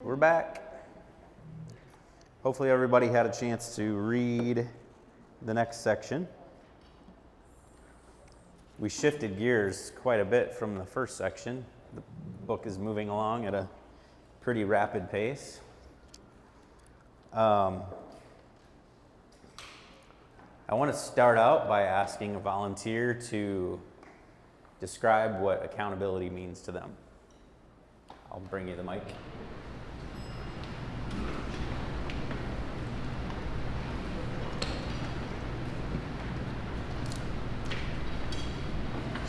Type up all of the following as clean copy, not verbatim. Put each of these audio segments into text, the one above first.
We're back. Hopefully everybody had a chance to read the next section. We shifted gears quite a bit from the first section. The book is moving along at a pretty rapid pace. I want to start out by asking a volunteer to describe what accountability means to them. I'll bring you the mic.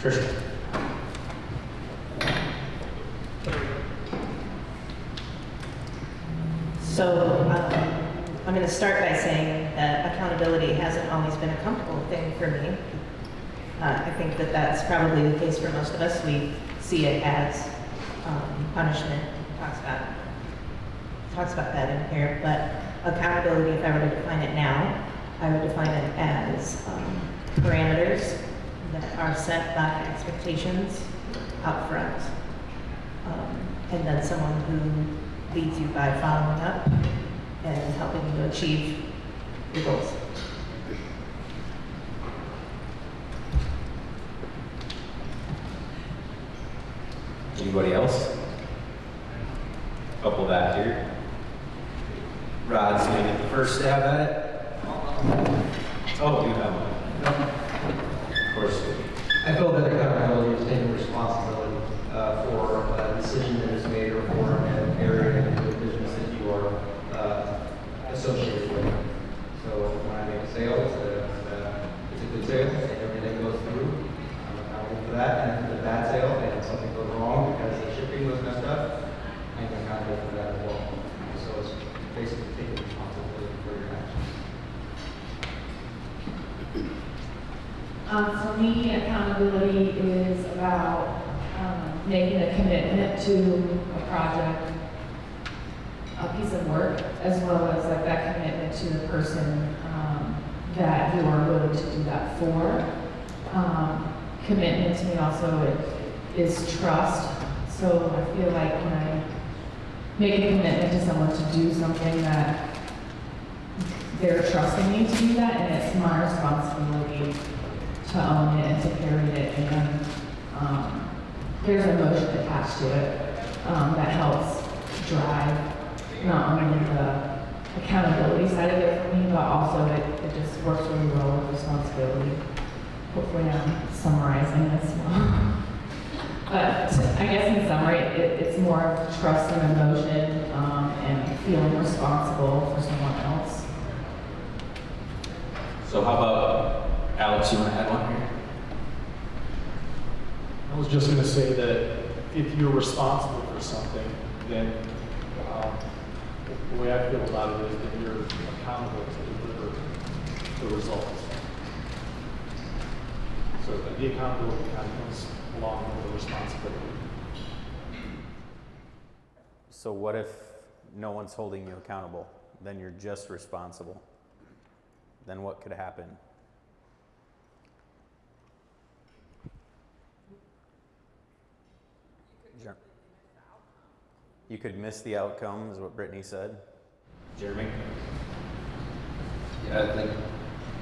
Sure. So I'm going to start by saying that accountability hasn't always been a comfortable thing for me. I think that that's probably the case for most of us. We see it as punishment. Talks about that in here. But accountability, if I were to define it now, I would define it as parameters that are set by expectations up front. And then someone who leads you by following up and helping you to achieve your goals. Anybody else? Couple back here. Rod's gonna get the first stab at it. Oh, you have one. Of course. I feel that accountability is taking responsibility for a decision that is made or for an area in the business that you are associated with. So when I make a sale, it's a good sale, and everything goes through. I'm accountable for that. And if it's a bad sale and something goes wrong because the shipping was messed up, I'm accountable for that as well. So it's basically taking responsibility for your actions. For me, accountability is about making a commitment to a project, a piece of work, as well as like that commitment to the person that you are willing to do that for. Commitment to me also is trust. So I feel like when I make a commitment to someone to do something that they're trusting me to do that, and it's my responsibility to own it and to carry it, and then there's emotion attached to it that helps drive not only the accountability side of it for me, but also it just works really well with responsibility. Hopefully I'm summarizing this well. But I guess in summary, it's more of trust and emotion and feeling responsible for someone else. So how about Alex, you want to add one here? I was just going to say that if you're responsible for something, then the way I feel about it is that you're accountable to deliver the results. So the accountability kind of comes along with the responsibility. So what if no one's holding you accountable? Then you're just responsible. Then what could happen? You could miss the outcome, is what Brittany said. Jeremy? Yeah, I think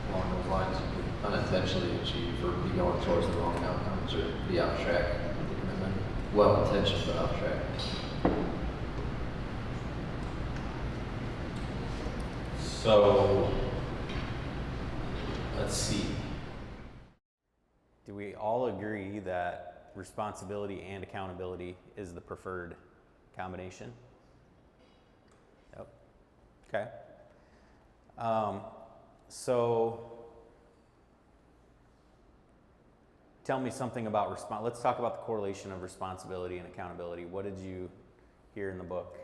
along those lines, you could unintentionally achieve or be going towards the wrong outcomes or be off track with the commitment. Well-intentioned, but off track. So, let's see. Do we all agree that responsibility and accountability is the preferred combination? Yep. Okay. So tell me something about let's talk about the correlation of responsibility and accountability. What did you hear in the book?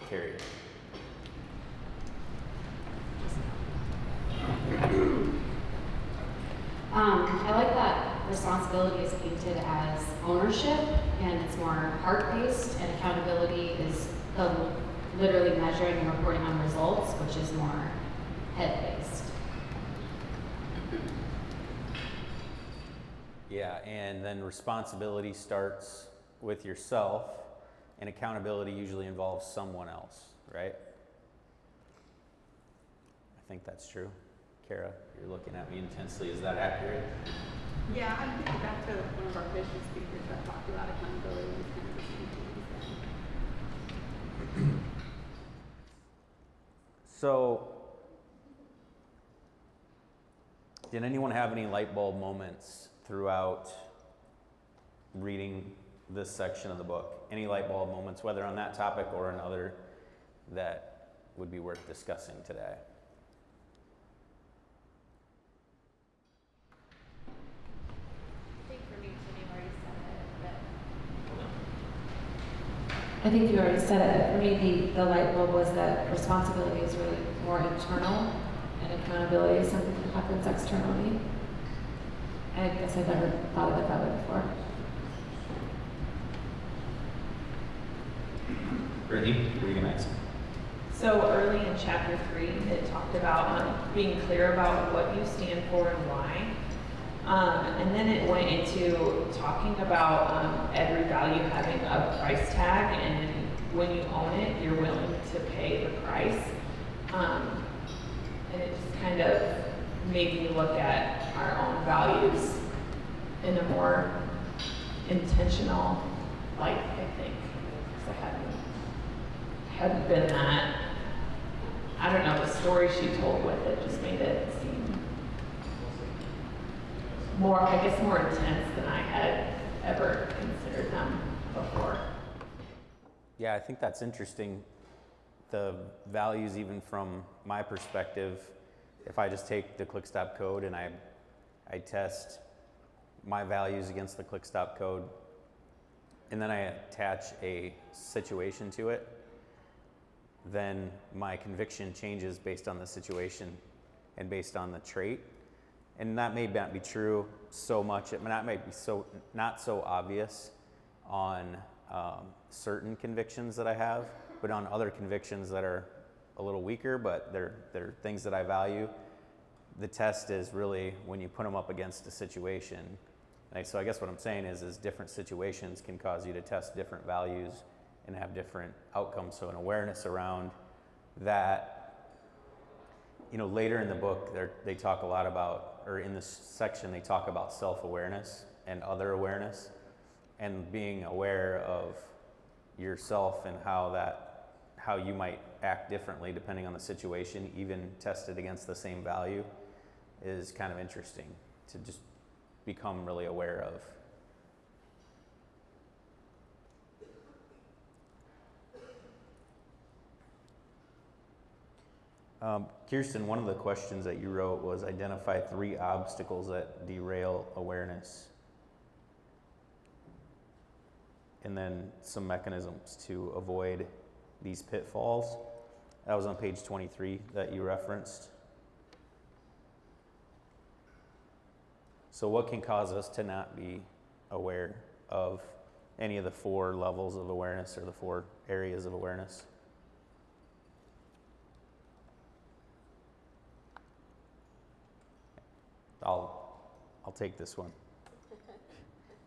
Carrie. I like that responsibility is painted as ownership, and it's more heart-based, and accountability is literally measuring and reporting on results, which is more head-based. Yeah, and then responsibility starts with yourself, and accountability usually involves someone else, right? I think that's true. Kara, you're looking at me intensely. Is that accurate? Yeah, I'm thinking back to one of our vision speakers that talked about accountability and kind of the same things. So, did anyone have any light bulb moments throughout reading this section of the book? Any light bulb moments, whether on that topic or another, that would be worth discussing today? I think you already said it. For me, the light bulb was that responsibility is really more internal, and accountability is something that happens externally. I guess I've never thought of it that way before. Brittany, what are you going to ask? So early in chapter 3, it talked about being clear about what you stand for and why. And then it went into talking about every value having a price tag, and when you own it, you're willing to pay the price. And it just kind of made me look at our own values in a more intentional light, I think. Because I hadn't been that. I don't know, the story she told with it just made it seem more, I guess, more intense than I had ever considered them before. Yeah, I think that's interesting. The values, even from my perspective, if I just take the ClickStop code and I test my values against the ClickStop code, and then I attach a situation to it, then my conviction changes based on the situation and based on the trait. And that may not be true so much. It might be not so obvious on certain convictions that I have, but on other convictions that are a little weaker, but they're things that I value. The test is really when you put them up against a situation. So I guess what I'm saying is different situations can cause you to test different values and have different outcomes. So an awareness around that. You know, later in the book, they talk a lot about, or in this section, they talk about self-awareness and other awareness, and being aware of yourself and how you might act differently depending on the situation, even tested against the same value, is kind of interesting to just become really aware of. Kirsten, one of the questions that you wrote was identify 3 obstacles that derail awareness, and then some mechanisms to avoid these pitfalls. That was on page 23 that you referenced. So what can cause us to not be aware of any of the 4 levels of awareness or the 4 areas of awareness? I'll take this one.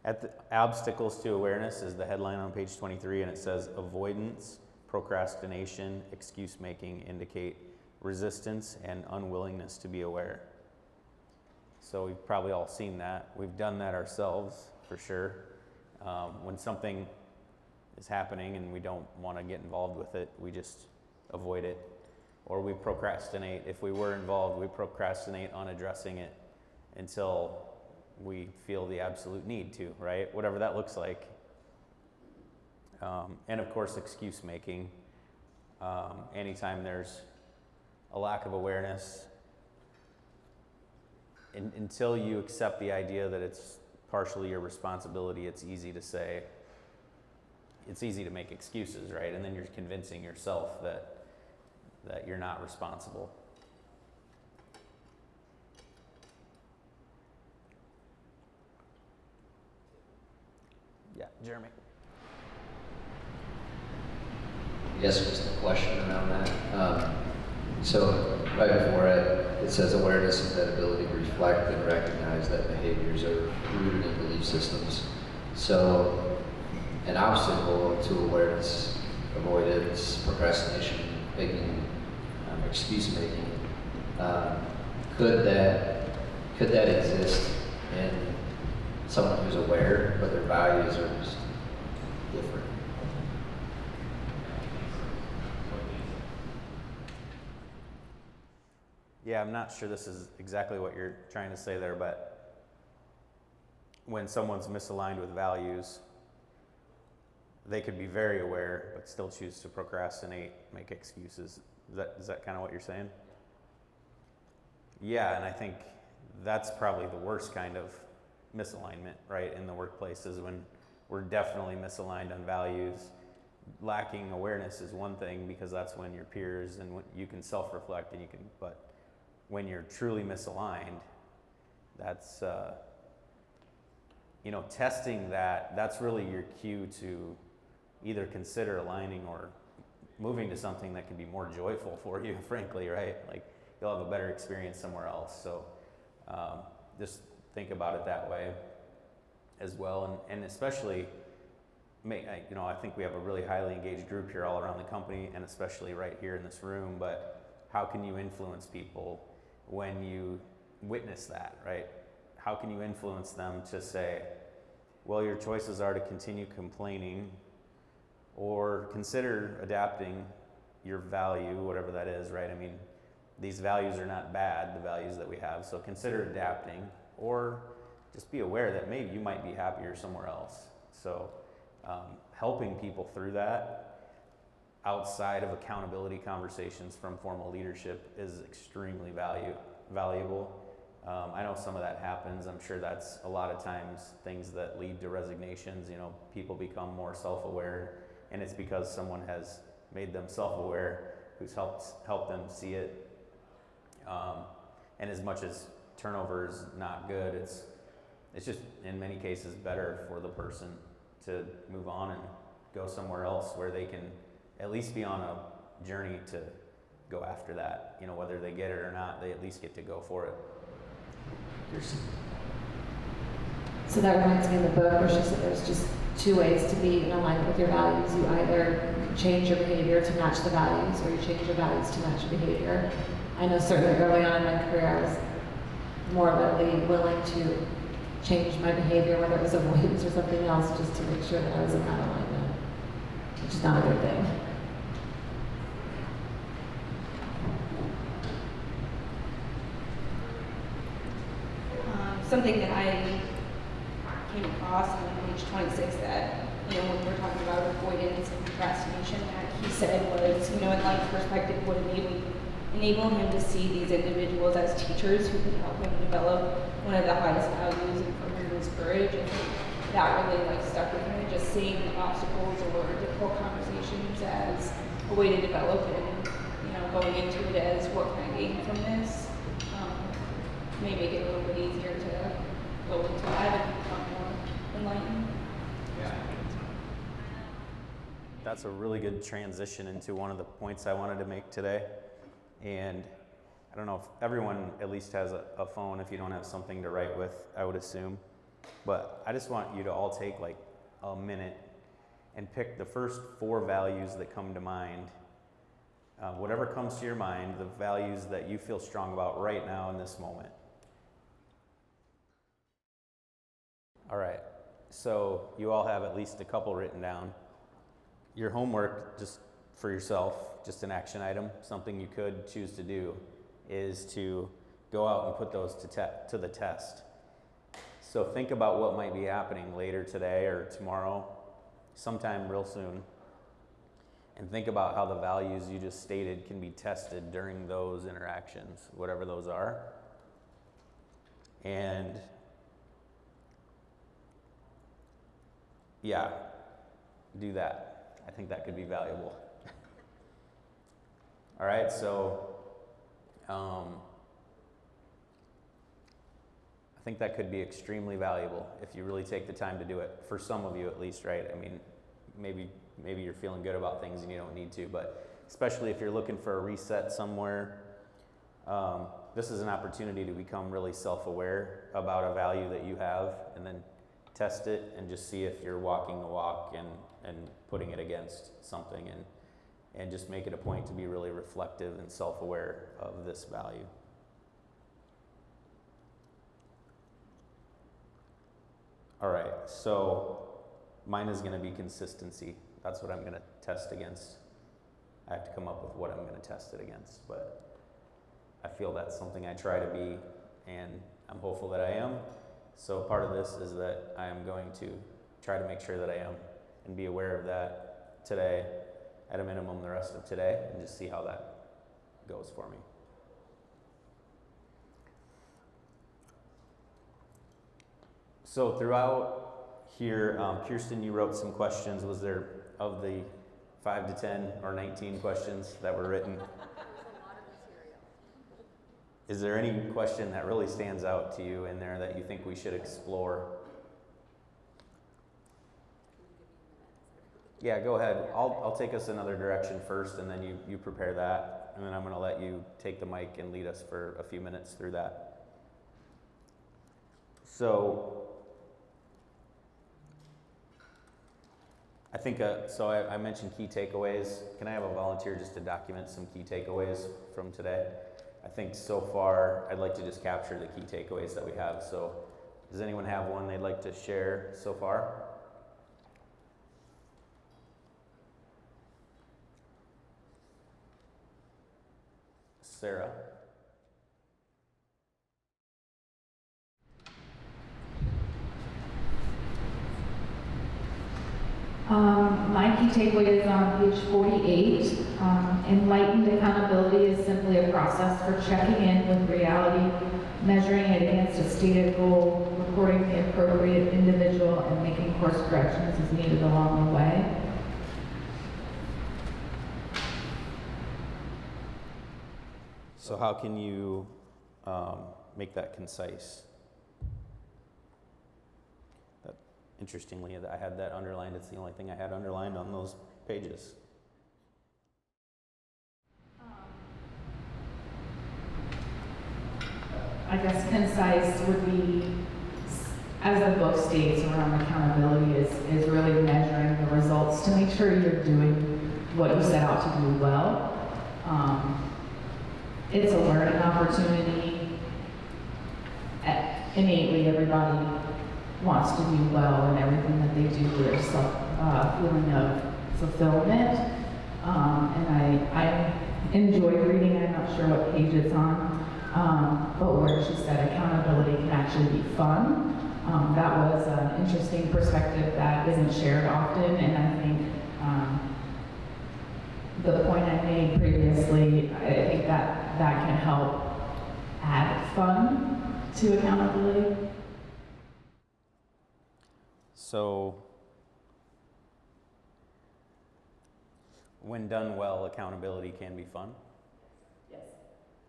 At the obstacles to awareness is the headline on page 23, and it says avoidance, procrastination, excuse making indicate resistance and unwillingness to be aware. So we've probably all seen that. We've done that ourselves for sure. When something is happening and we don't want to get involved with it, we just avoid it. Or we procrastinate. If we were involved, we procrastinate on addressing it until we feel the absolute need to, right? Whatever that looks like. And of course, excuse making. Anytime there's a lack of awareness, until you accept the idea that it's partially your responsibility, it's easy to say, it's easy to make excuses, right? And then you're convincing yourself that you're not responsible. Yeah, Jeremy. Yes, just a question around that. So right before it says awareness is that ability to reflect and recognize that behaviors are rooted in belief systems. So an obstacle to awareness, avoidance, procrastination, making, excuse making. Could that exist in someone who's aware, but their values are just different? Yeah, I'm not sure this is exactly what you're trying to say there, but when someone's misaligned with values, they could be very aware, but still choose to procrastinate, make excuses. Is that kind of what you're saying? Yeah, and I think that's probably the worst kind of misalignment, right, in the workplace, is when we're definitely misaligned on values. Lacking awareness is one thing, because that's when your peers and when you can self-reflect and you can, but when you're truly misaligned, that's, testing that's really your cue to either consider aligning or moving to something that can be more joyful for you, frankly, right? Like, you'll have a better experience somewhere else. So just think about it that way as well. And especially, I think we have a really highly engaged group here all around the company, and especially right here in this room, but how can you influence people when you witness that, right? How can you influence them to say, well, your choices are to continue complaining or consider adapting your value, whatever that is, right? I mean, these values are not bad, the values that we have, so consider adapting, or just be aware that maybe you might be happier somewhere else. So helping people through that outside of accountability conversations from formal leadership is extremely valuable. I know some of that happens. I'm sure that's a lot of times things that lead to resignations. People become more self-aware, and it's because someone has made them self-aware, who's helped them see it. And as much as turnover is not good, it's just in many cases better for the person to move on and go somewhere else where they can at least be on a journey to go after that. Whether they get it or not, they at least get to go for it. So that reminds me of the book where she said there's just two ways to be in alignment with your values. You either change your behavior to match the values, or you change your values to match your behavior. I know certainly early on in my career I was more readily willing to change my behavior, whether it was avoidance or something else, just to make sure that I was in that alignment, which is not a good thing. Something that I came across on page 26 that, when we're talking about avoidance and procrastination, that he said was, enlightened perspective would enable him to see these individuals as teachers who could help him develop one of the highest values and from his courage. And that really stuck with me, just seeing obstacles or difficult conversations as a way to develop and, going into it as what can I gain from this. May make it a little bit easier to go into that and become more enlightened. Yeah. That's a really good transition into one of the points I wanted to make today. And I don't know if everyone at least has a phone, if you don't have something to write with, I would assume. But I just want you to all take a minute and pick the first 4 values that come to mind. Whatever comes to your mind, the values that you feel strong about right now in this moment. All right, so you all have at least a couple written down. Your homework, just for yourself, just an action item, something you could choose to do, is to go out and put those to the test. So think about what might be happening later today or tomorrow, sometime real soon, and think about how the values you just stated can be tested during those interactions, whatever those are. And yeah, do that. I think that could be valuable. All right, so I think that could be extremely valuable if you really take the time to do it, for some of you at least, right? I mean, maybe you're feeling good about things and you don't need to, but especially if you're looking for a reset somewhere, this is an opportunity to become really self-aware about a value that you have, and then test it and just see if you're walking the walk and putting it against something, and just make it a point to be really reflective and self-aware of this value. All right, so mine is going to be consistency. That's what I'm going to test against. I have to come up with what I'm going to test it against, but I feel that's something I try to be, and I'm hopeful that I am. So part of this is that I am going to try to make sure that I am and be aware of that today, at a minimum the rest of today, and just see how that goes for me. So throughout here, Kirsten, you wrote some questions. Was there, of the 5 to 10 or 19 questions that were written? Is there any question that really stands out to you in there that you think we should explore? Yeah, go ahead. I'll take us another direction first, and then you prepare that, and then I'm going to let you take the mic and lead us for a few minutes through that. So I think, I mentioned key takeaways. Can I have a volunteer just to document some key takeaways from today? I think so far, I'd like to just capture the key takeaways that we have. So does anyone have one they'd like to share so far? Sarah? My key takeaway is on page 48. Enlightened accountability is simply a process for checking in with reality, measuring it against a stated goal, recording the appropriate individual, and making course corrections as needed along the way. So how can you make that concise? Interestingly, I had that underlined. It's the only thing I had underlined on those pages. I guess concise would be, as the book states around accountability, is really measuring the results to make sure you're doing what you set out to do well. It's a learning opportunity. Innately, everybody wants to do well in everything that they do. There's some feeling of fulfillment, and I enjoy reading. I'm not sure what page it's on, but where she said accountability can actually be fun. That was an interesting perspective that isn't shared often, and I think the point I made previously, I think that can help add fun to accountability. So, when done well, accountability can be fun? Yes.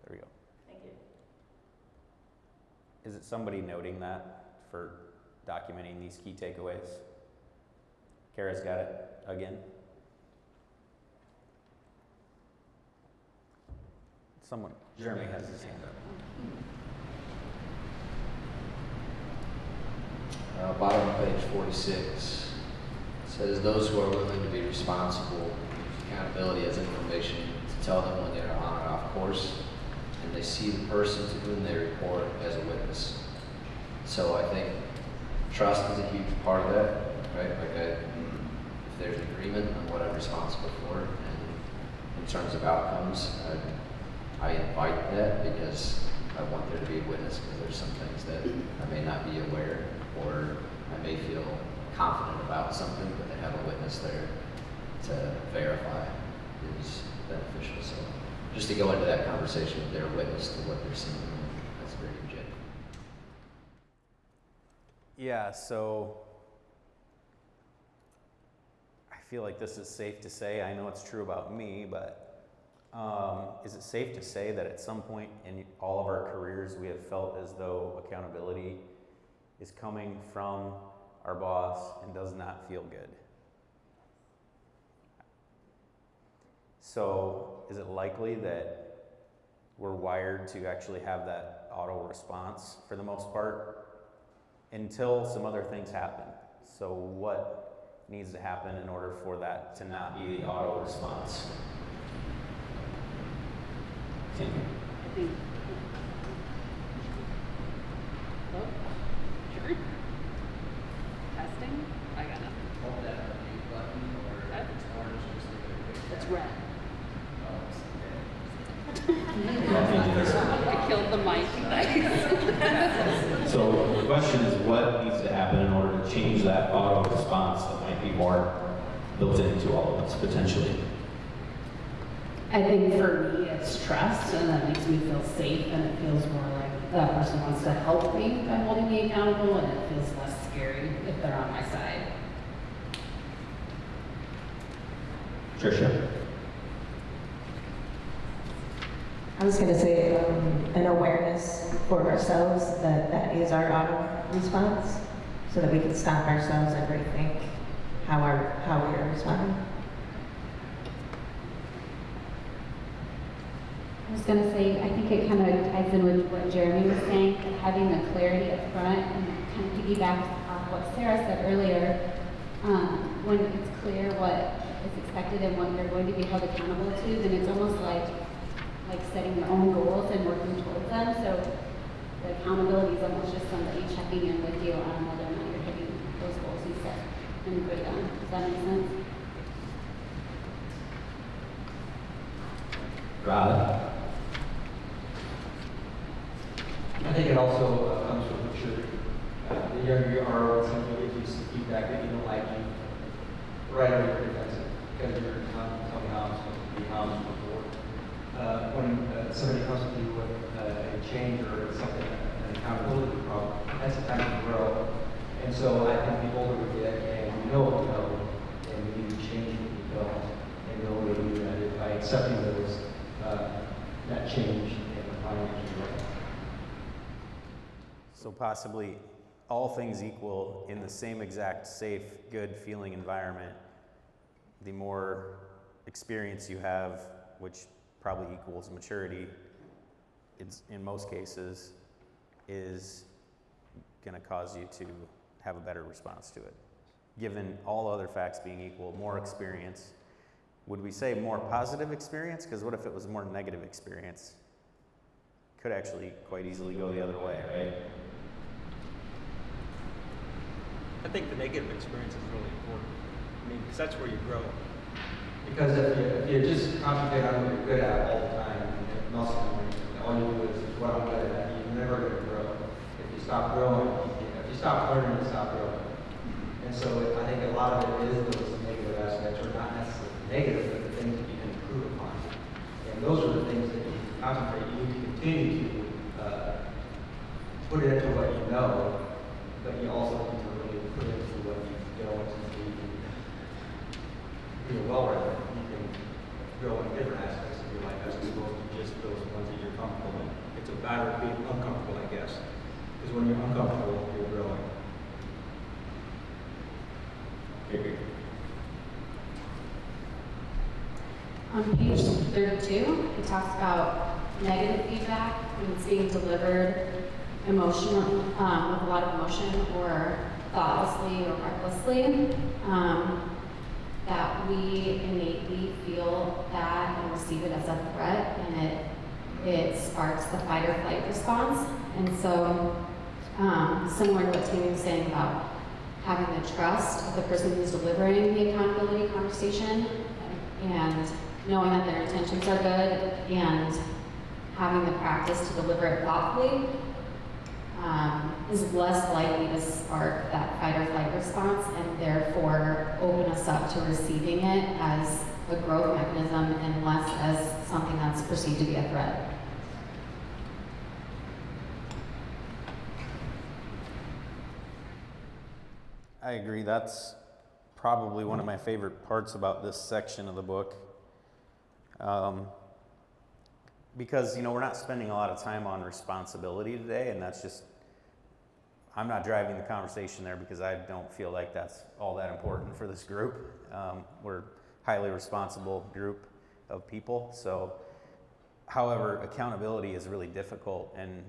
There we go. Thank you. Is it somebody noting that for documenting these key takeaways? Kara's got it again. Someone, Jeremy has his hand up. Bottom of page 46 says those who are willing to be responsible use accountability as information to tell them when they are on or off course, and they see the person to whom they report as a witness. So I think trust is a huge part of that, right? Like if there's an agreement on what I'm responsible for, and in terms of outcomes, I invite that because I want there to be a witness, because there's some things that I may not be aware, or I may feel confident about something, but they have a witness there to verify is beneficial. So just to go into that conversation with their witness to what they're seeing, that's very legit. Yeah, so I feel like this is safe to say. I know it's true about me, but is it safe to say that at some point in all of our careers we have felt as though accountability is coming from our boss and does not feel good? So is it likely that we're wired to actually have that auto response for the most part? until some other things happen. So what needs to happen in order for that to not be the auto response? Tammy? I think. Oh, sure. Testing? I got nothing. Hold that mute button or That- it's orange, just leave it a quick It's tap. red. Oh, I killed the mic. Nice. So the question is, what needs to happen in order to change that auto response that might be more built into all of us potentially? I think for me, it's trust, and that makes me feel safe, and it feels more like that person wants to help me by holding me accountable, and it feels less scary if they're on my side. Tricia? I was going to say an awareness for ourselves that that is our auto response, so that we can stop ourselves and rethink how we are responding. I was going to say, I think it kind of ties in with what Jeremy was saying, and having the clarity up front, and kind of piggyback off what Sarah said earlier. When it's clear what is expected and what you're going to be held accountable to, then it's almost like setting your own goals and working towards them. So the accountability is almost just somebody checking in with you on whether or not you're hitting those goals you set and agree on. Does that make sense? Rob? I think it also comes from maturity. The younger you are, when somebody gives you some feedback that you don't like, you right away you're defensive because you're telling how I'm supposed to be, how I'm supposed to work. When somebody comes to you with a change or something, an accountability problem, that's the time to grow. And so I think the older we get, and we know what we know, and we need to change what we don't, and the way we do that is by accepting those that change and applying it to the right. So possibly all things equal, in the same exact safe, good feeling environment, the more experience you have, which probably equals maturity, it's, in most cases, is going to cause you to have a better response to it. Given all other facts being equal, more experience. Would we say more positive experience? Because what if it was more negative experience? Could actually quite easily go the other way, right? I think the negative experience is really important. I mean, because that's where you grow. Because if you just concentrate on what you're good at all the time, and muscle memory, all you do is what I'm good at, you're never going to grow. If you stop growing, if you stop learning, you stop growing. And so I think a lot of it is those negative aspects, or not necessarily negative, but the things that you can improve upon. And those are the things that you concentrate. You need to continue to put it into what you know, but you also need to really put it into what you don't, so you can be a well-rounded. You can grow in different aspects of your life as opposed to just those ones that you're comfortable in. It's a matter of being uncomfortable, I guess. Because when you're uncomfortable, you're growing. On page 32, it talks about negative feedback when it's being delivered emotional, with a lot of emotion or thoughtlessly or recklessly, that we innately feel that and receive it as a threat, and it sparks the fight or flight response. And so, similar to what Tammy was saying about having the trust of the person who's delivering the accountability conversation and knowing that their intentions are good and having the practice to deliver it thoughtfully is less likely to spark that fight or flight response and therefore open us up to receiving it as a growth mechanism and less as something that's perceived to be a threat. I agree. That's probably one of my favorite parts about this section of the book. Because, you know, we're not spending a lot of time on responsibility today, and that's just, I'm not driving the conversation there because I don't feel like that's all that important for this group. We're a highly responsible group of people. So, however, accountability is really difficult, and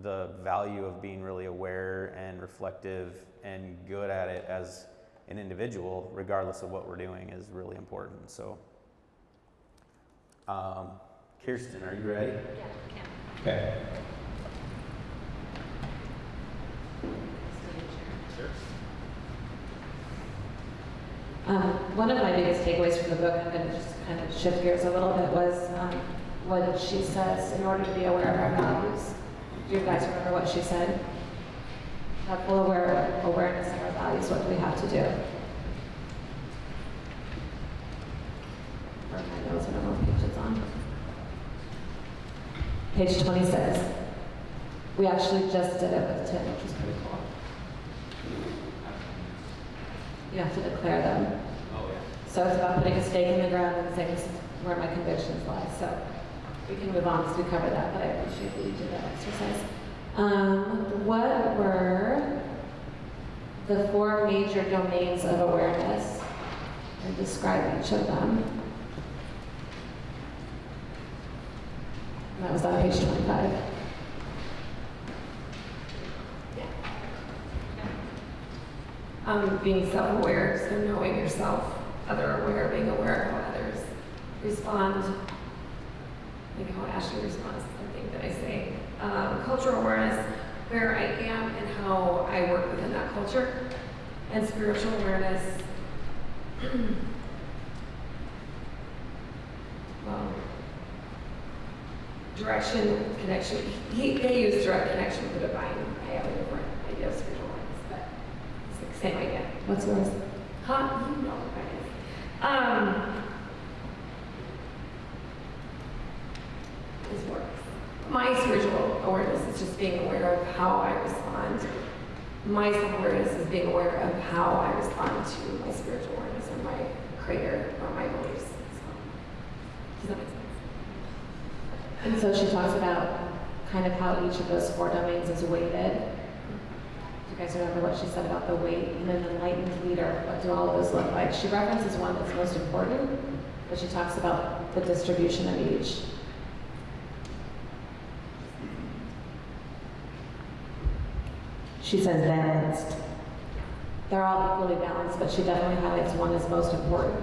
the value of being really aware and reflective and good at it as an individual, regardless of what we're doing, is really important. So, Kirsten, are you ready? Yeah, Okay. One of my biggest takeaways from the book, I'm going to just kind of shift gears a little bit, was what she says in order to be aware of our values. Do you guys remember what she said? Have full awareness of our values. What do we have to do? Or my notes, I don't know what page it's on. Page 26. We actually just did it with Tim, which was pretty cool. You have to declare them. Oh, yeah. So it's about putting a stake in the ground and saying, this is where my convictions lie. So we can move on because we covered that, but I appreciate that you did that exercise. What were the 4 major domains of awareness? And describe each of them. And that was on page 25. Being self-aware, so knowing yourself, other aware, being aware of how others respond, like how Ashley responds to something that I say. Cultural awareness, where I am and how I work within that culture. And spiritual awareness, direction, connection. They use direct connection with the divine. I have a different idea of spiritual awareness, but it's the same idea. What's yours? Huh? You know what that is. This works. My spiritual awareness is just being aware of how I respond. My self-awareness is being aware of how I respond to my spiritual awareness and my creator or my beliefs. So, does that make sense? And so she talks about kind of how each of those 4 domains is weighted. Do you guys remember what she said about the weight and an enlightened leader? What do all of those look like? She references one that's most important, but she talks about the distribution of each. She says balanced. They're all equally balanced, but she definitely highlights one as most important.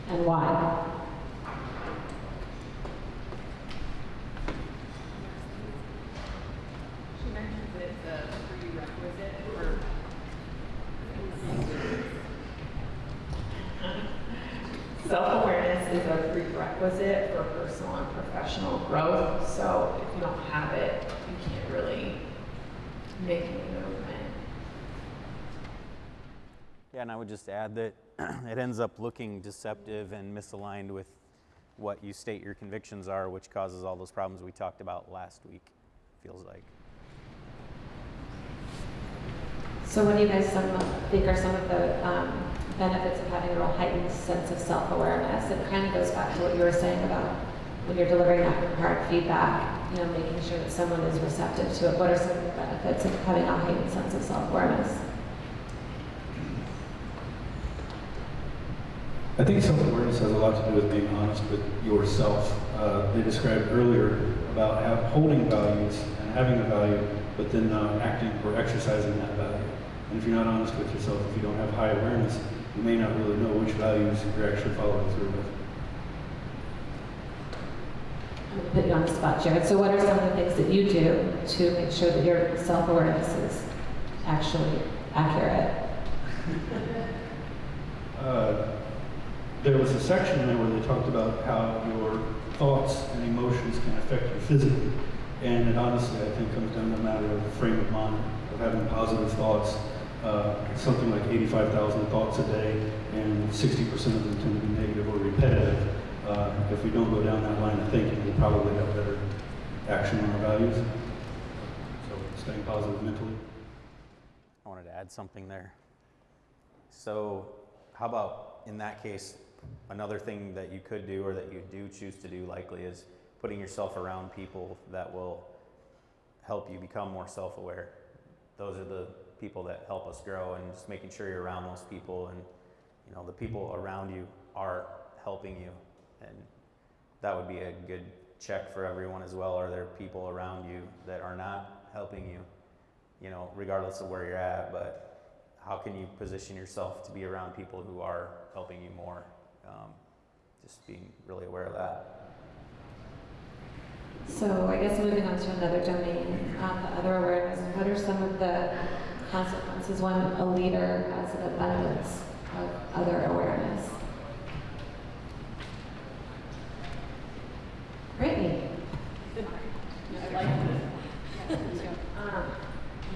And why? She mentions that it's a prerequisite for. Self-awareness is a prerequisite for personal and professional growth. So if you don't have it, you can't really make any movement. Yeah, and I would just add that it ends up looking deceptive and misaligned with what you state your convictions are, which causes all those problems we talked about last week, feels like. So what do you guys think are some of the benefits of having a real heightened sense of self-awareness? It kind of goes back to what you were saying about when you're delivering that hard feedback, you know, making sure that someone is receptive to it. What are some of the benefits of having a heightened sense of self-awareness? I think self-awareness has a lot to do with being honest with yourself. They described earlier about holding values and having a value, but then not acting or exercising that value. And if you're not honest with yourself, if you don't have high awareness, you may not really know which values you're actually following through with. I'm going to put you on the spot, Jared. So what are some of the things that you do to make sure that your self-awareness is actually accurate? There was a section there where they talked about how your thoughts and emotions can affect you physically. And it honestly, I think, comes down to a matter of frame of mind, of having positive thoughts. Something like 85,000 thoughts a day, and 60% of them tend to be negative or repetitive. If we don't go down that line of thinking, we'll probably have better action on our values. So staying positive mentally. I wanted to add something there. So how about, in that case, another thing that you could do, or that you do choose to do likely, is putting yourself around people that will help you become more self-aware. Those are the people that help us grow, and just making sure you're around those people, and you know, the people around you are helping you, and that would be a good check for everyone as well. Are there people around you that are not helping you, you know, regardless of where you're at, but how can you position yourself to be around people who are helping you more? Just being really aware of that. So I guess moving on to another domain, the other awareness, what are some of the consequences when a leader has an abundance of other awareness? Brittany. I like this.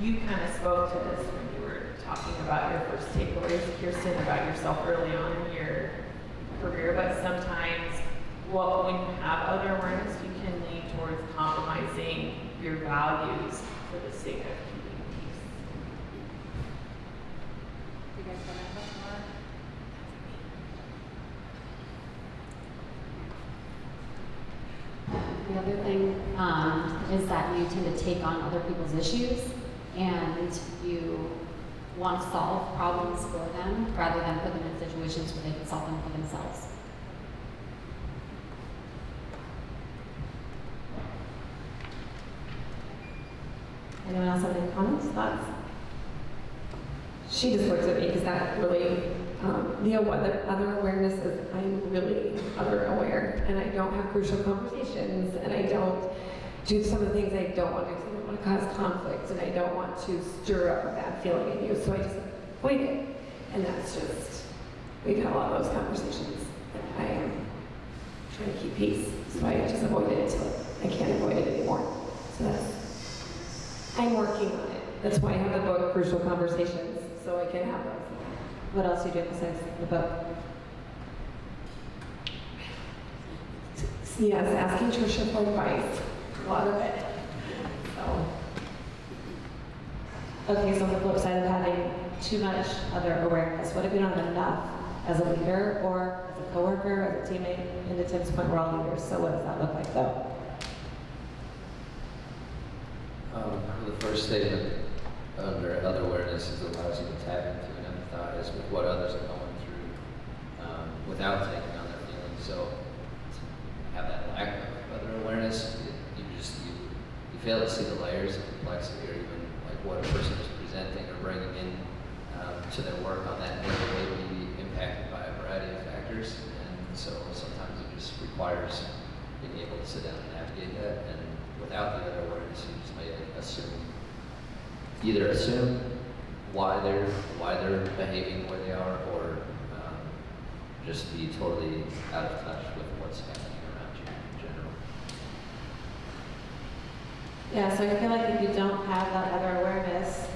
You kind of spoke to this when you were talking about your first takeaways, Kirsten, about yourself early on in your career, but sometimes when you have other awareness, you can lean towards compromising your values for the sake of keeping peace. You guys want to have more? The other thing is that you tend to take on other people's issues and you want to solve problems for them rather than put them in situations where they can solve them for themselves. Anyone else have any comments, thoughts? She just looks at me because that really, other awareness is I'm really other aware and I don't have crucial conversations and I don't do some of the things I don't want to do because I don't want to cause conflict and I don't want to stir up a bad feeling in you. So I just avoid it. And that's just, we've had a lot of those conversations. I am trying to keep peace. So I just avoid it until I can't avoid it anymore. So I'm working on it. That's why I have the book, Crucial Conversations, so I can have those. What else are you doing besides the book? Yes, asking Tricia for advice. A lot of it. So. Okay, so on the flip side of having too much other awareness, what if you don't have enough as a leader or as a coworker, as a teammate? And to Tim's point, we're all leaders, so what does that look like though? The first statement under other awareness is allows you to tap into and empathize with what others are going through without taking on their feelings. So to have that lack of other awareness, you fail to see the layers of complexity or even like what a person is presenting or bringing in to their work on that day may be impacted by a variety of factors. And so sometimes it just requires being able to sit down and navigate that. And without the other awareness, you just may either assume why they're behaving the way they are, or just be totally out of touch with what's happening around you in general. Yeah, so I feel like if you don't have that other awareness,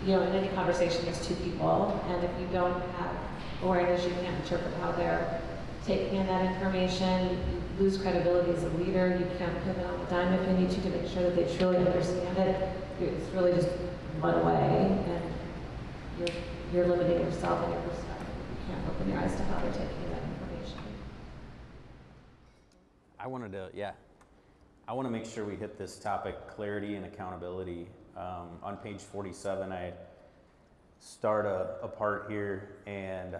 you know, in any conversation there's two people, and if you don't have awareness, you can't interpret how they're taking in that information. You lose credibility as a leader. You can't pivot on a dime if you need to make sure that they truly understand it. It's really just one way, and you're limiting yourself and your perspective. You can't open your eyes to how they're taking in that information. I want to make sure we hit this topic, clarity and accountability. On page 47, I start a part here, and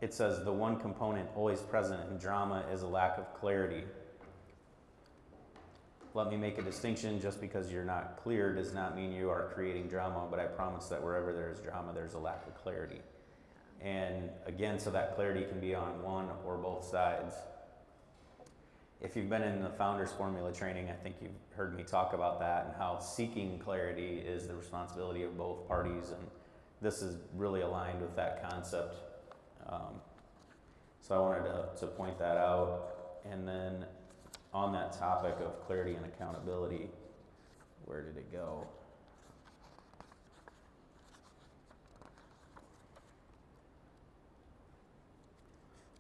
it says the one component always present in drama is a lack of clarity. Let me make a distinction. Just because you're not clear does not mean you are creating drama, but I promise that wherever there is drama, there's a lack of clarity. And again, so that clarity can be on one or both sides. If you've been in the Founders Formula training, I think you've heard me talk about that and how seeking clarity is the responsibility of both parties, and this is really aligned with that concept. So I wanted to point that out. And then on that topic of clarity and accountability, where did it go?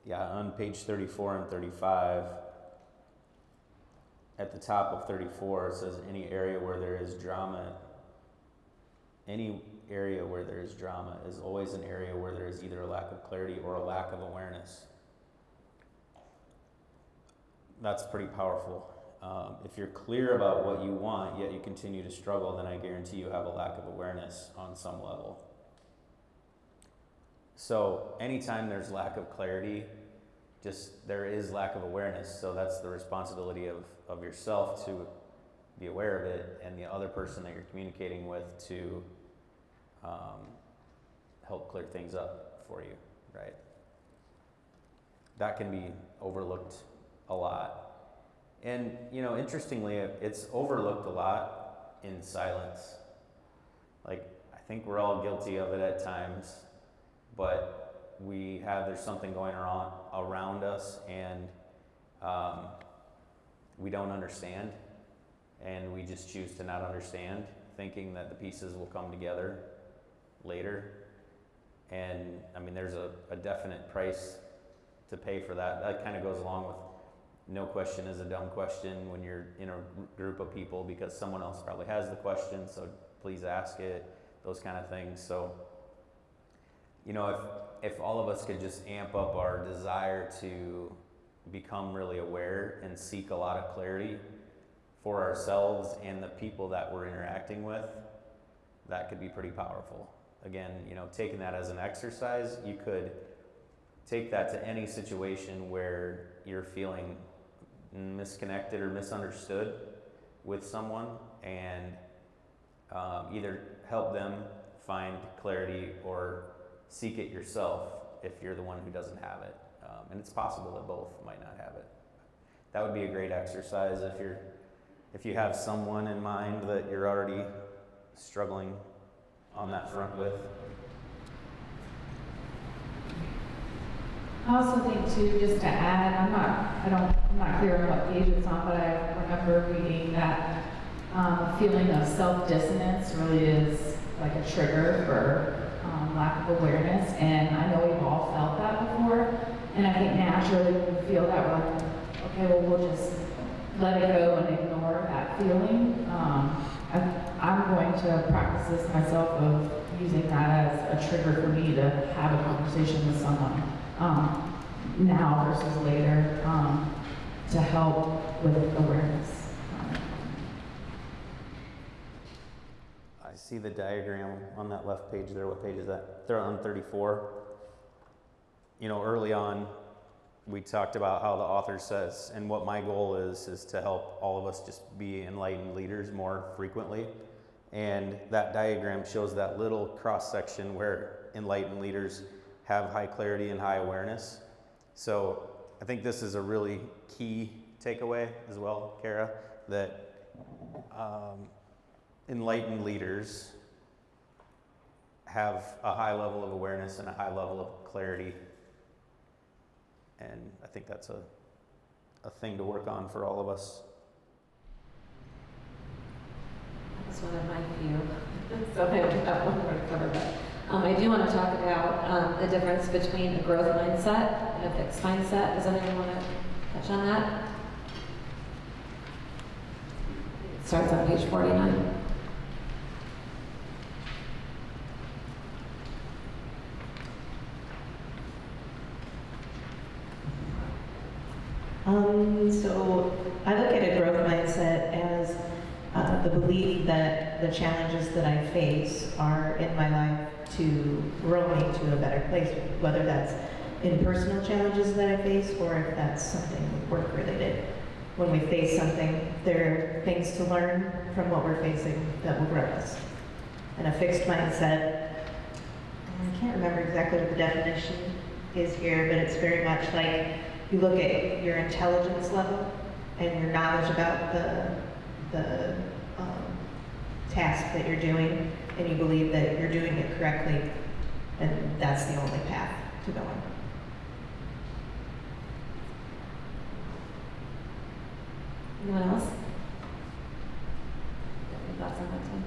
Yeah, on page 34 and 35, at the top of 34, it says any area where there is drama is always an area where there is either a lack of clarity or a lack of awareness. That's pretty powerful. If you're clear about what you want, yet you continue to struggle, then I guarantee you have a lack of awareness on some level. So anytime there's lack of clarity, just there is lack of awareness. So that's the responsibility of yourself to be aware of it, and the other person that you're communicating with to help clear things up for you, right? That can be overlooked a lot. And, you know, interestingly, it's overlooked a lot in silence. Like, I think we're all guilty of it at times, but there's something going on around us, and we don't understand, and we just choose to not understand, thinking that the pieces will come together later. And I mean, there's a definite price to pay for that. That kind of goes along with no question is a dumb question when you're in a group of people, because someone else probably has the question, so please ask it, those kind of things. So, you know, if all of us could just amp up our desire to become really aware and seek a lot of clarity for ourselves and the people that we're interacting with, that could be pretty powerful. Again, you know, taking that as an exercise, you could take that to any situation where you're feeling misconnected or misunderstood with someone, and either help them find clarity or seek it yourself if you're the one who doesn't have it. And it's possible that both might not have it. That would be a great exercise if you have someone in mind that you're already struggling on that front with. I also think too, just to add, I'm not clear on what page it's on, but I remember reading that a feeling of self-dissonance really is like a trigger for lack of awareness, and I know we've all felt that before, and I think naturally when we feel that, we're like, okay, well, we'll just let it go and ignore that feeling. I'm going to practice this myself of using that as a trigger for me to have a conversation with someone now versus later to help with awareness. I see the diagram on that left page there. What page is that? They're on 34. You know, early on, we talked about how the author says, and what my goal is to help all of us just be enlightened leaders more frequently. And that diagram shows that little cross section where enlightened leaders have high clarity and high awareness. So I think this is a really key takeaway as well, Kara, that enlightened leaders have a high level of awareness and a high level of clarity. And I think that's a thing to work on for all of us. That's one of my few. So I only have one more to cover, but I do want to talk about the difference between a growth mindset and a fixed mindset. Does anyone want to touch on that? It starts on page 49. So I look at a growth mindset as the belief that the challenges that I face are in my life to grow me to a better place, whether that's in personal challenges that I face or if that's something work related. When we face something, there are things to learn from what we're facing that will grow us. And a fixed mindset, I can't remember exactly what the definition is here, but it's very much like you look at your intelligence level and your knowledge about the task that you're doing, and you believe that you're doing it correctly, and that's the only path to go on. Anyone else? Any thoughts on that, Tim?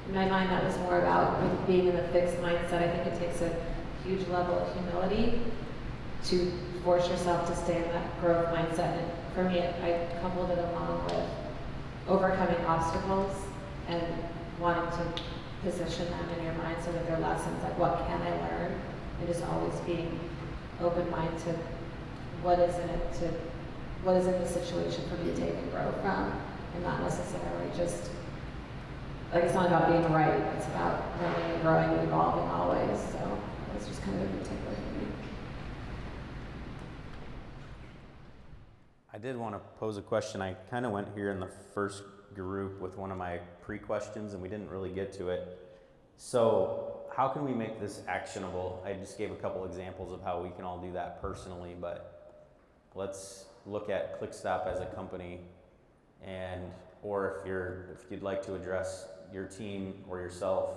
In my mind, that was more about with being in the fixed mindset. I think it takes a huge level of humility to force yourself to stay in that growth mindset. And for me, I coupled it along with overcoming obstacles and wanting to position them in your mind so that they're lessons, like what can I learn? And just always being open-minded to what is in it to what is in the situation for me to take and grow from, and not necessarily just, like, it's not about being right, it's about learning and growing and evolving always, so it's just kind of a good takeaway for me. I did want to pose a question. I kind of went here in the first group with one of my pre-questions and we didn't really get to it. So how can we make this actionable? I just gave a couple examples of how we can all do that personally, but let's look at ClickStop as a company, and or if you'd like to address your team or yourself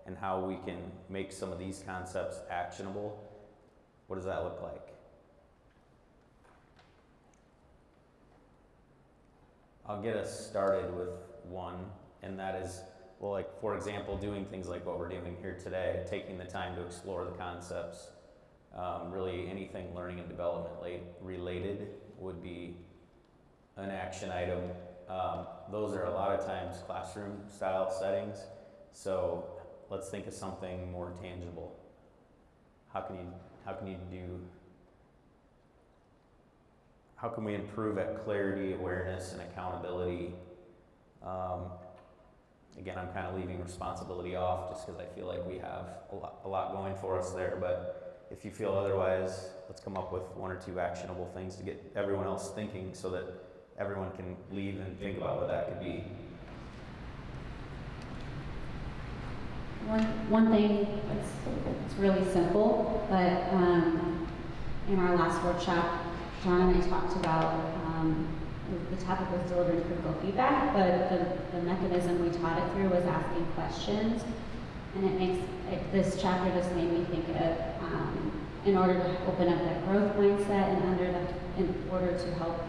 and how we can make some of these concepts actionable. What does that look like? I'll get us started with one, and that is, well, like, for example, doing things like what we're doing here today, taking the time to explore the concepts. Really anything learning and development related would be an action item. Those are a lot of times classroom style settings, so let's think of something more tangible. How can we improve at clarity, awareness, and accountability? Again, I'm kind of leaving responsibility off just because I feel like we have a lot going for us there, but if you feel otherwise, let's come up with one or two actionable things to get everyone else thinking so that everyone can leave and think about what that could be. One thing, it's really simple, but in our last workshop, John and I talked about the topic was delivering critical feedback, but the mechanism we taught it through was asking questions. And this chapter just made me think of, in order to open up that growth mindset and in order to help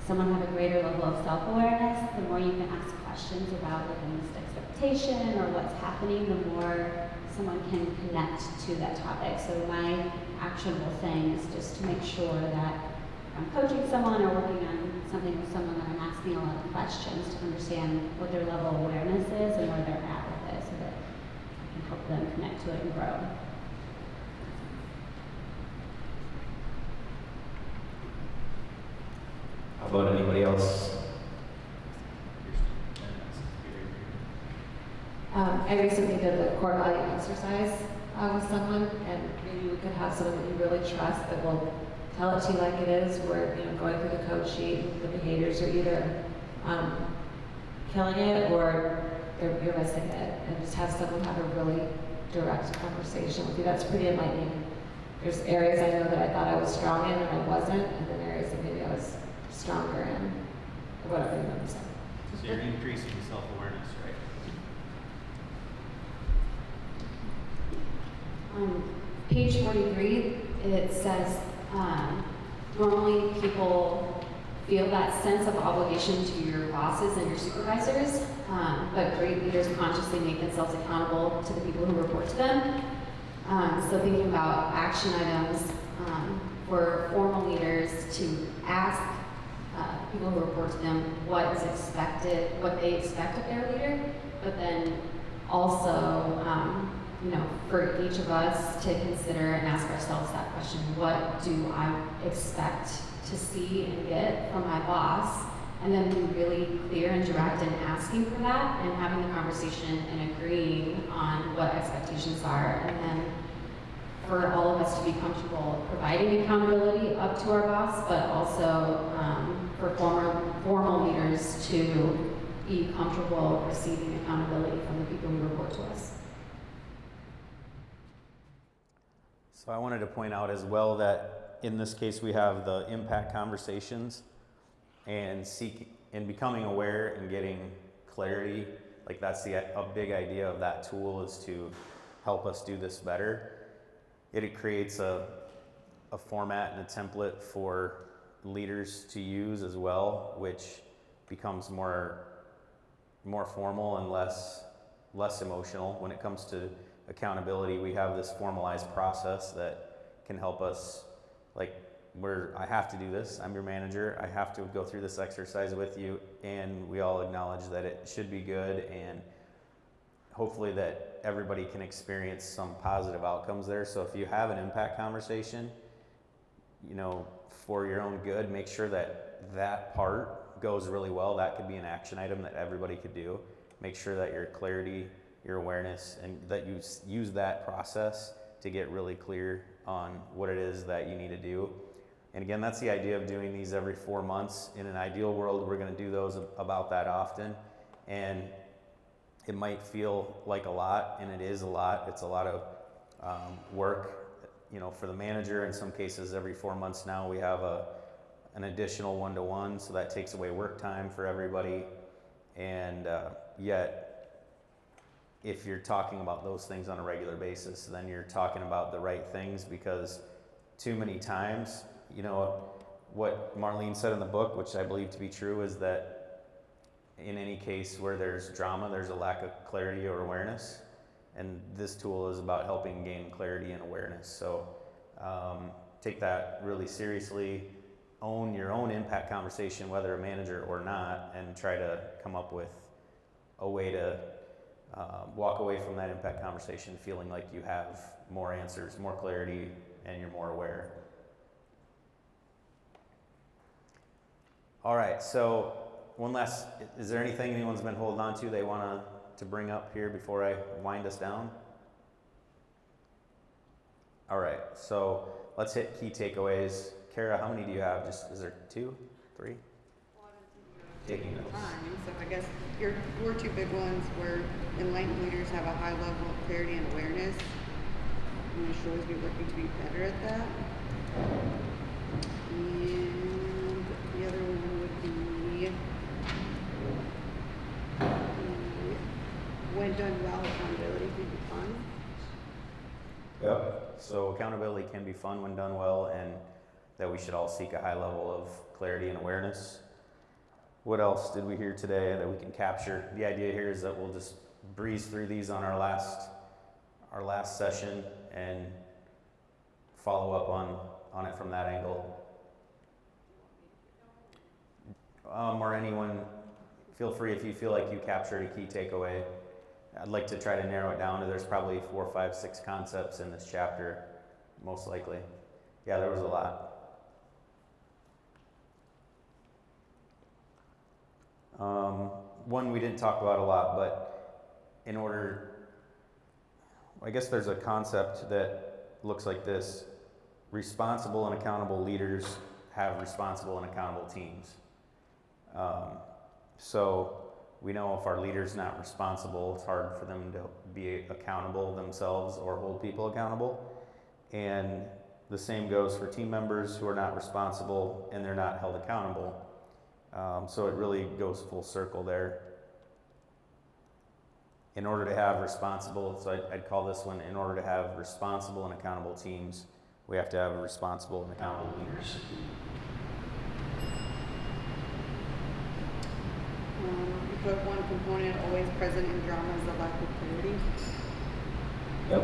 someone have a greater level of self-awareness, the more you can ask questions about like a missed expectation or what's happening, the more someone can connect to that topic. So my actionable thing is just to make sure that I'm coaching someone or working on something with someone that I'm asking a lot of questions to understand what their level of awareness is and where they're at with it so that I can help them connect to it and grow. How about anybody else? I recently did the core value exercise with someone, and maybe we could have someone that you really trust that will tell it to you like it is, where, you know, going through the code sheet, the behaviors are either killing it or you're missing it, and just have someone have a really direct conversation with you. That's pretty enlightening. There's areas I know that I thought I was strong in and I wasn't, and then areas that maybe I was stronger in, or whatever you want to say. So you're increasing self-awareness, right? On page 43, it says, normally people feel that sense of obligation to your bosses and your supervisors, but great leaders consciously make themselves accountable to the people who report to them. So thinking about action items for formal leaders to ask people who report to them what is expected, what they expect of their leader, but then also, you know, for each of us to consider and ask ourselves that question: what do I expect to see and get from my boss? And then be really clear and direct in asking for that and having the conversation and agreeing on what expectations are. And then for all of us to be comfortable providing accountability up to our boss, but also for formal leaders to be comfortable receiving accountability from the people who report to us. So I wanted to point out as well that in this case we have the impact conversations and becoming aware and getting clarity. Like that's a big idea of that tool, is to help us do this better. It creates a format and a template for leaders to use as well, which becomes more formal and less emotional. When it comes to accountability, we have this formalized process that can help us, like, where I have to do this, I'm your manager, I have to go through this exercise with you, and we all acknowledge that it should be good, and hopefully that everybody can experience some positive outcomes there. So if you have an impact conversation, you know, for your own good, make sure that that part goes really well. That could be an action item that everybody could do. Make sure that your clarity, your awareness, and that you use that process to get really clear on what it is that you need to do. And again, that's the idea of doing these every 4 months. In an ideal world, we're going to do those about that often. And it might feel like a lot, and it is a lot. It's a lot of work, you know, for the manager. In some cases, every 4 months now, we have an additional one-to-one, so that takes away work time for everybody. And yet, if you're talking about those things on a regular basis, then you're talking about the right things, because too many times, you know, what Marlene said in the book, which I believe to be true, is that in any case where there's drama, there's a lack of clarity or awareness. And this tool is about helping gain clarity and awareness. So take that really seriously, own your own impact conversation, whether a manager or not, and try to come up with a way to walk away from that impact conversation feeling like you have more answers, more clarity, and you're more aware. All right, so one last, is there anything anyone's been holding on to they want to bring up here before I wind us down? All right, so let's hit key takeaways. Kara, how many do you have? Is there 2, 3? Taking notes. So I guess your 2 big ones were enlightened leaders have a high level of clarity and awareness. And we should always be working to be better at that. And the other one would be when done well, accountability can be fun. Yep. So accountability can be fun when done well, and that we should all seek a high level of clarity and awareness. What else did we hear today that we can capture? The idea here is that we'll just breeze through these on our last session and follow up on it from that angle. Or anyone, feel free if you feel like you captured a key takeaway. I'd like to try to narrow it down to there's probably 4, 5, 6 concepts in this chapter, most likely. Yeah, there was a lot. One we didn't talk about a lot, but I guess there's a concept that looks like this. Responsible and accountable leaders have responsible and accountable teams. So we know if our leader's not responsible, it's hard for them to be accountable themselves or hold people accountable. And the same goes for team members who are not responsible and they're not held accountable. So it really goes full circle there. In order to have responsible, so I'd call this one, in order to have responsible and accountable teams, we have to have responsible and accountable leaders. You put one component always present in drama is the lack of clarity. Yep.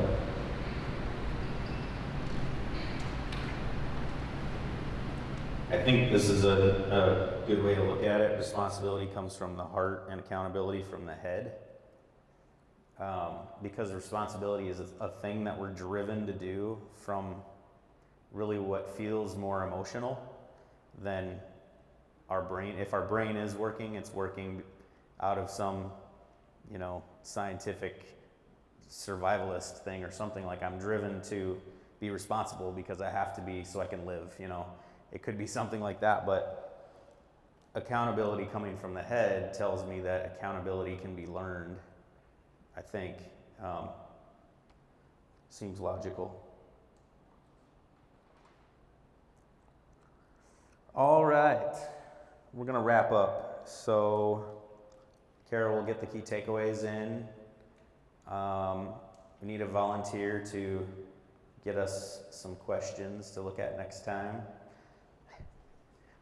I think this is a good way to look at it. Responsibility comes from the heart and accountability from the head. Because responsibility is a thing that we're driven to do from really what feels more emotional than our brain. If our brain is working, it's working out of some, scientific survivalist thing or something, like I'm driven to be responsible because I have to be so I can live, It could be something like that, but accountability coming from the head tells me that accountability can be learned, I think. Seems logical. All right, we're gonna wrap up. So Kara will get the key takeaways in. We need a volunteer to get us some questions to look at next time.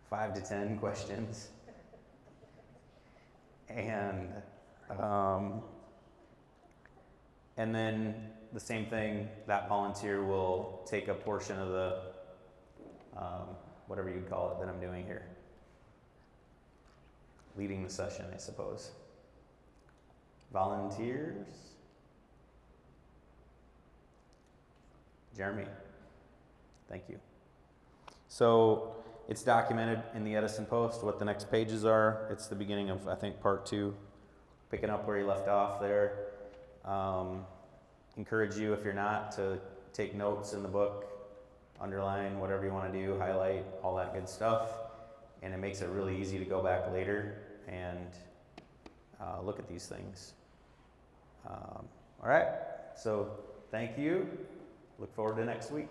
5 to 10 questions. And then the same thing, that volunteer will take a portion of the, whatever you'd call it that I'm doing here. Leading the session, I suppose. Volunteers? Jeremy, thank you. So it's documented in the Edison Post what the next pages are. It's the beginning of, I think, part 2, picking up where you left off there. Encourage you, if you're not, to take notes in the book, underline whatever you want to do, highlight, all that good stuff. And it makes it really easy to go back later and look at these things. All right, so thank you. Look forward to next week.